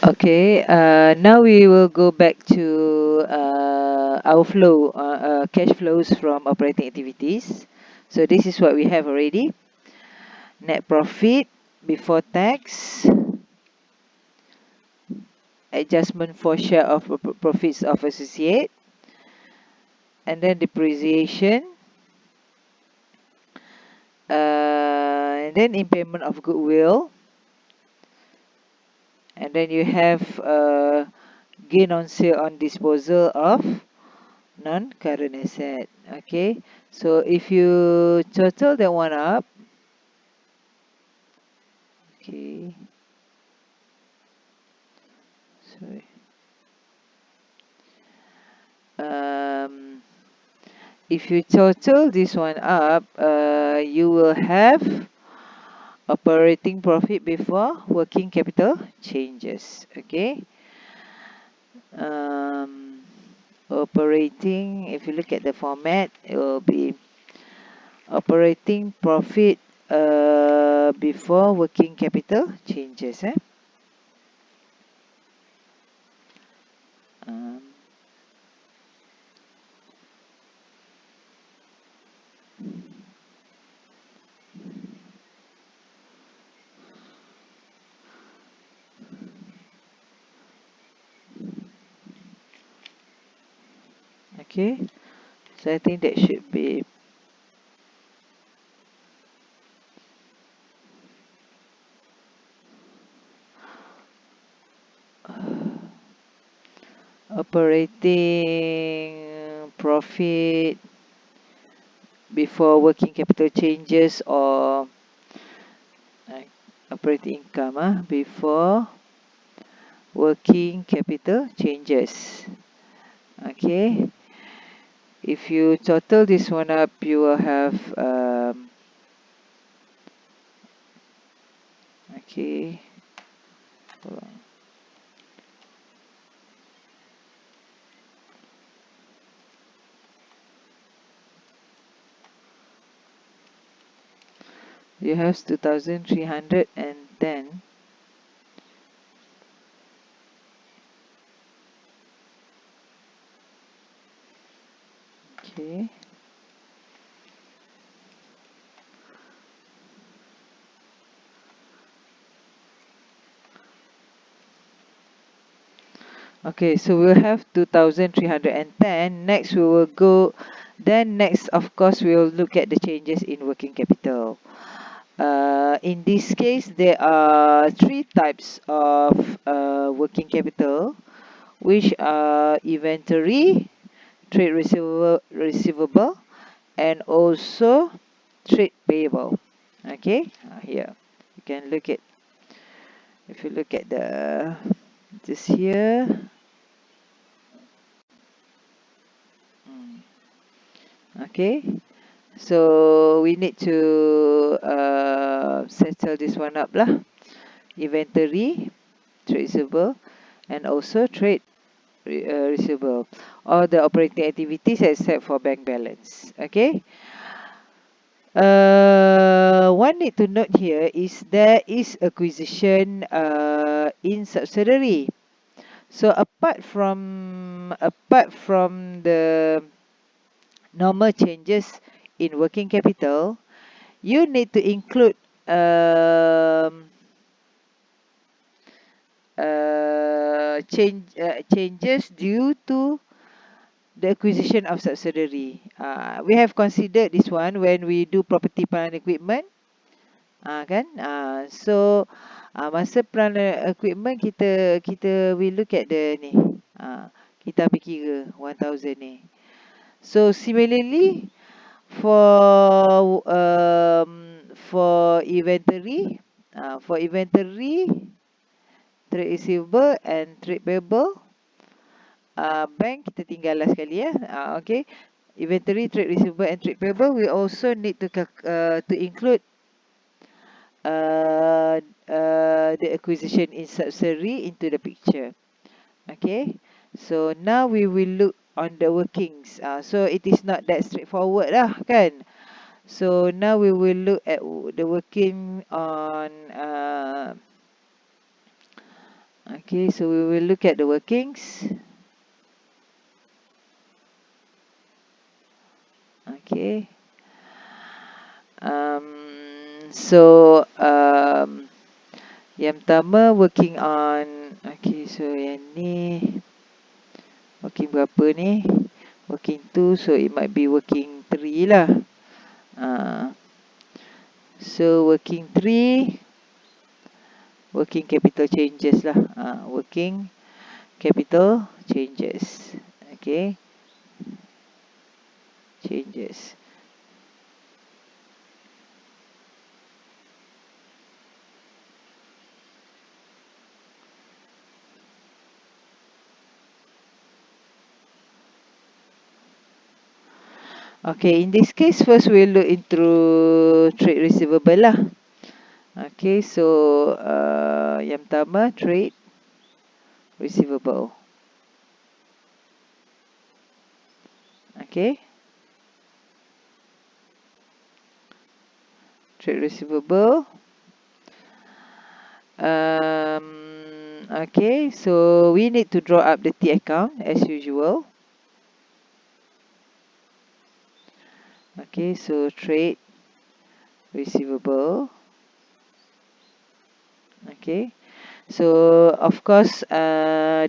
Okay, now we will go back to our cash flows from operating activities. So this is what we have already. Net profit before tax, adjustment for share of profits of associate, and then depreciation, and then impairment of goodwill, and then you have gain on sale on disposal of non-current asset. Okay, so if you total that one up, okay, sorry, um, if you total this one up, you will have operating profit before working capital changes. Okay, um, operating, if you look at the format, it will be operating profit before working capital changes. Um, okay, so I think that should be operating profit before working capital changes, or uh, operating income before working capital changes. Okay, if you total this one up, you will have okay, hold on. You have 2310. Okay, okay, so we'll have 2310. Next we will go, then next of course we will look at the changes in working capital. In this case, there are three types of working capital, which are inventory, trade receivable, and also trade payable. Okay, here you can look at, if you look at the this here. Mm, okay, so we need to settle this one up lah. Inventory, trade receivable, and also trade receivable, all the operating activities except for bank balance. Okay. One need to note here is there is acquisition in subsidiary. So apart from the normal changes in working capital, you need to include um, changes due to the acquisition of subsidiary. We have considered this one when we do property, plant and equipment. Kan? Masa plant and equipment, kita we look at the ni. Kita ambil kira 1000 ni. So similarly for inventory, trade receivable and trade payable, bank kita tinggal lah sekali ya. Okay. Inventory, trade receivable and trade payable, we also need to include the acquisition in subsidiary into the picture. Okay. So now we will look on the workings. So it is not that straightforward lah kan. So now we will look at the working on Okay, so we will look at the workings. Okay. So yang pertama working on, okay, so yang ni working berapa ni? Working 2, so it might be working 3 lah. So working 3, working capital changes lah. Working capital changes. Okay, changes. Okay, in this case, first we'll look into trade receivable lah. Okay, so yang pertama trade receivable. Okay, trade receivable. Okay, so we need to draw up the T account as usual. Okay, so trade receivable. Okay, so of course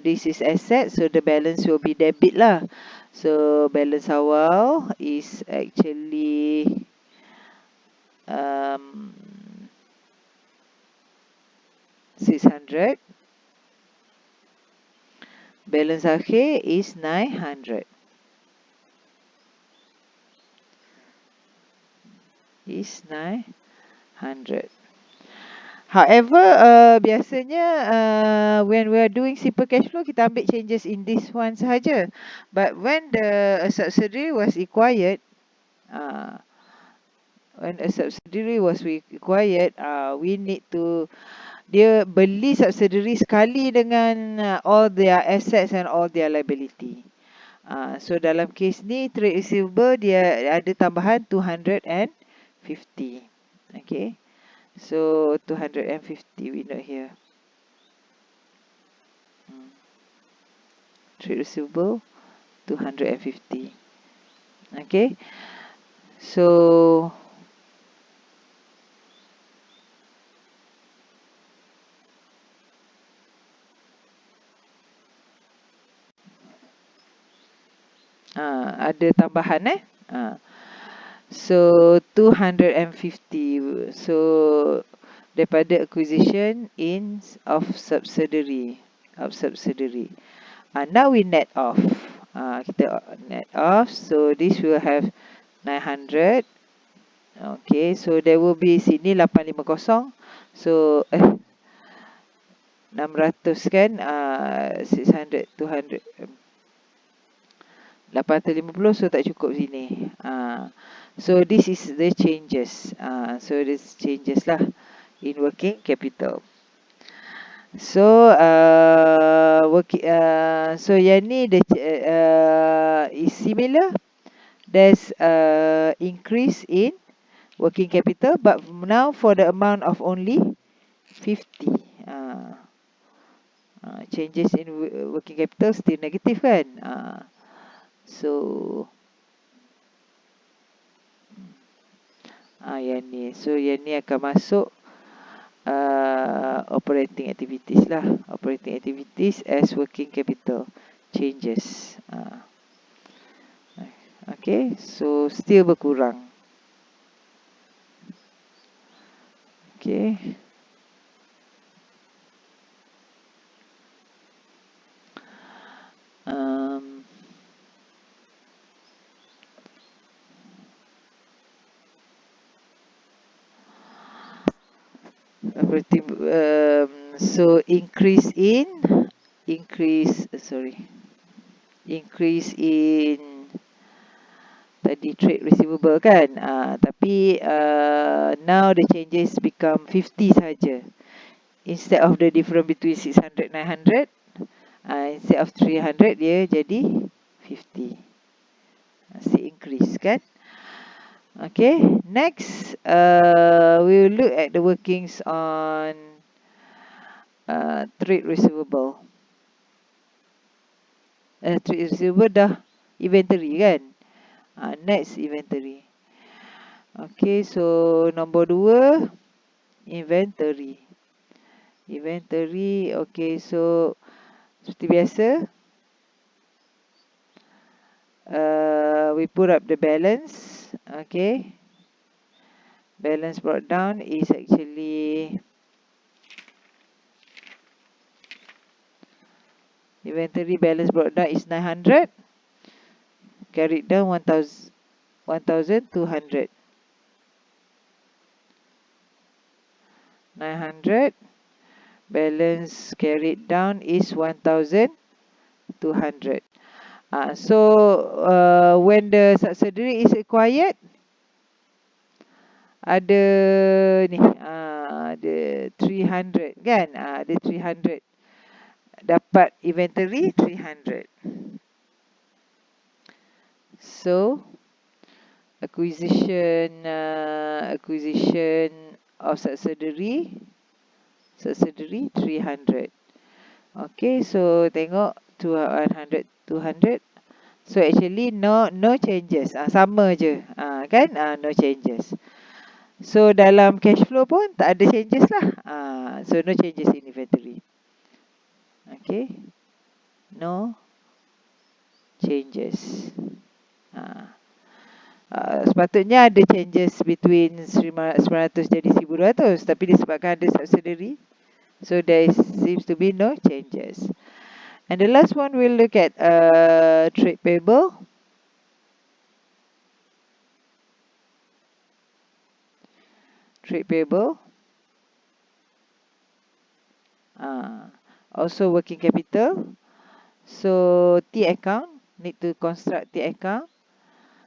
this is asset, so the balance will be debit lah. So balance awal is actually 600. Balance akhir is 900. Is 900. However, biasanya when we are doing simple cash flow, kita ambil changes in this one sahaja. But when the subsidiary was acquired, we need to, dia beli subsidiary sekali dengan all their assets and all their liability. So dalam case ni trade receivable dia ada tambahan 250. Okay, so 250 we note here. Trade receivable 250. Okay, so ada tambahan so 250. So daripada acquisition in of subsidiary. Now we net off. Kita net off. So this will have 900. Okay, so there will be sini 850. So 600 kan, 600, 200, 850, so tak cukup sini. So this is the changes. So this changes lah in working capital. So so yang ni is similar. There's increase in working capital, but now for the amount of only 50. Changes in working capital still negative kan. So yang ni, so yang ni akan masuk operating activities lah. Operating activities as working capital changes. Okay, so still berkurang. Okay, operating so increase in tadi trade receivable kan, tapi now the changes become 50 saja. Instead of the difference between 600 900, instead of 300 dia jadi 50. Still increase kan. Okay, next we will look at the workings on trade receivable. Trade receivable dah inventory kan. Next inventory. Okay, so nombor 2 inventory. Inventory, okay, so seperti biasa, we put up the balance. Okay, balance brought down is actually inventory balance brought down is 900, carried down 1200. 900, balance carried down is 1200. So when the subsidiary is acquired, ada ni, ada 300 kan, ada 300, dapat inventory 300. So acquisition of subsidiary 300. Okay, so tengok 200. So actually no changes. Sama je. Kan? No changes. So dalam cash flow pun tak ada changes lah. So no changes in inventory. Okay. No changes. Sepatutnya ada changes between 900 jadi 1200, tapi disebabkan ada subsidiary, so there seems to be no changes. And the last one we'll look at trade payable. Trade payable. Also working capital. So T account, need to construct T account.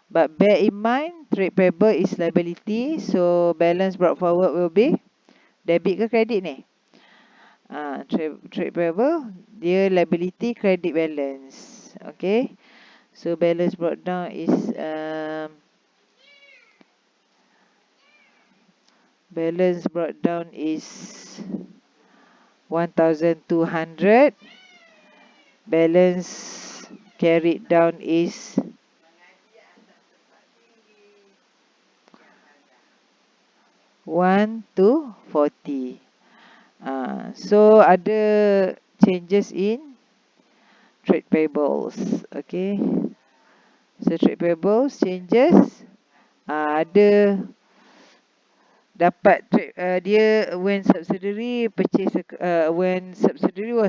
But bear in mind, trade payable is liability, so balance brought forward will be debit ke credit ni? Trade payable, dia liability credit balance. Okay, so balance brought down is balance brought down is 1200. Balance carried down is 1/40. So ada changes in trade payables. Okay, so trade payables changes, ada dapat trade, dia when subsidiary was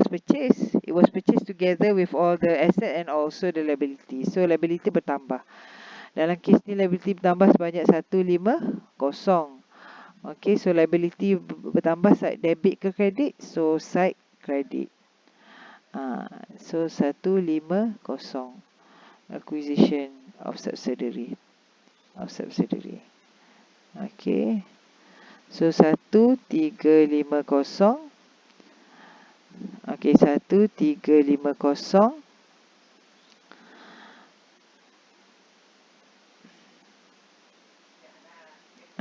purchased, it was purchased together with all the asset and also the liability. So liability bertambah. Dalam kes ni liability bertambah sebanyak 150. Okay, so liability bertambah side debit ke credit, so side credit. So 150 acquisition of subsidiary. Okay, so 1350. Okay, 1350.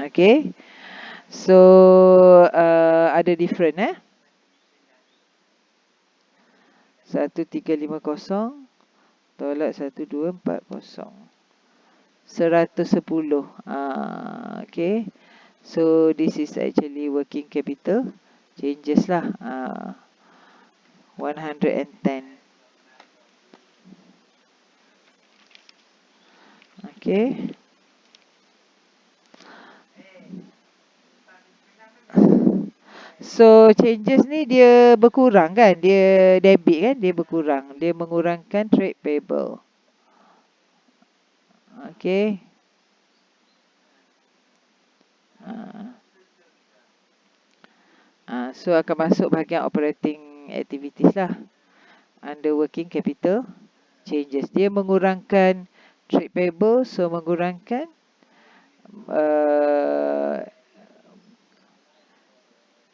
Okay, so ada different 1350 tolak 1240, 110. Okay, so this is actually working capital changes lah. 110. Okay, so changes ni dia berkurang kan, dia debit kan, dia berkurang, dia mengurangkan trade payable. Okay, so akan masuk bahagian operating activities lah, under working capital changes. Dia mengurangkan trade payable, so mengurangkan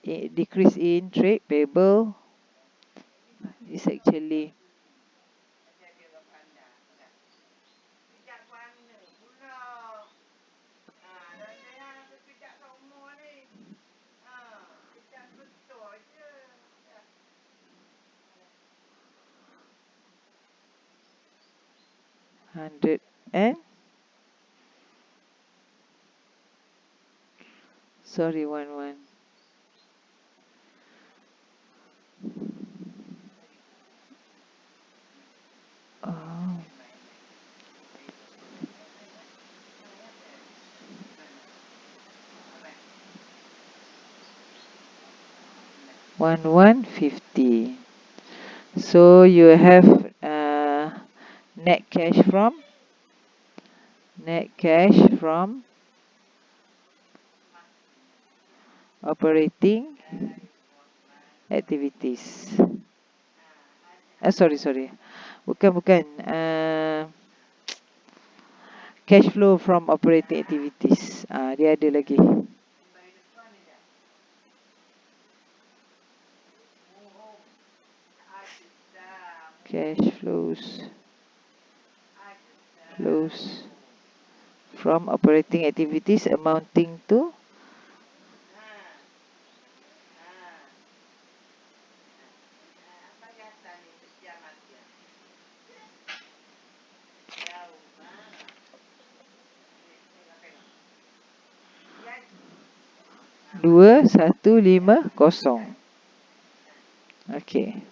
decrease in trade payable is actually 100 and sorry, 11. Oh, 1150. So you have net cash from net cash from operating activities. Sorry. Bukan. Cash flow from operating activities. Dia ada lagi. Cash flows from operating activities amounting to RM2150. Okay.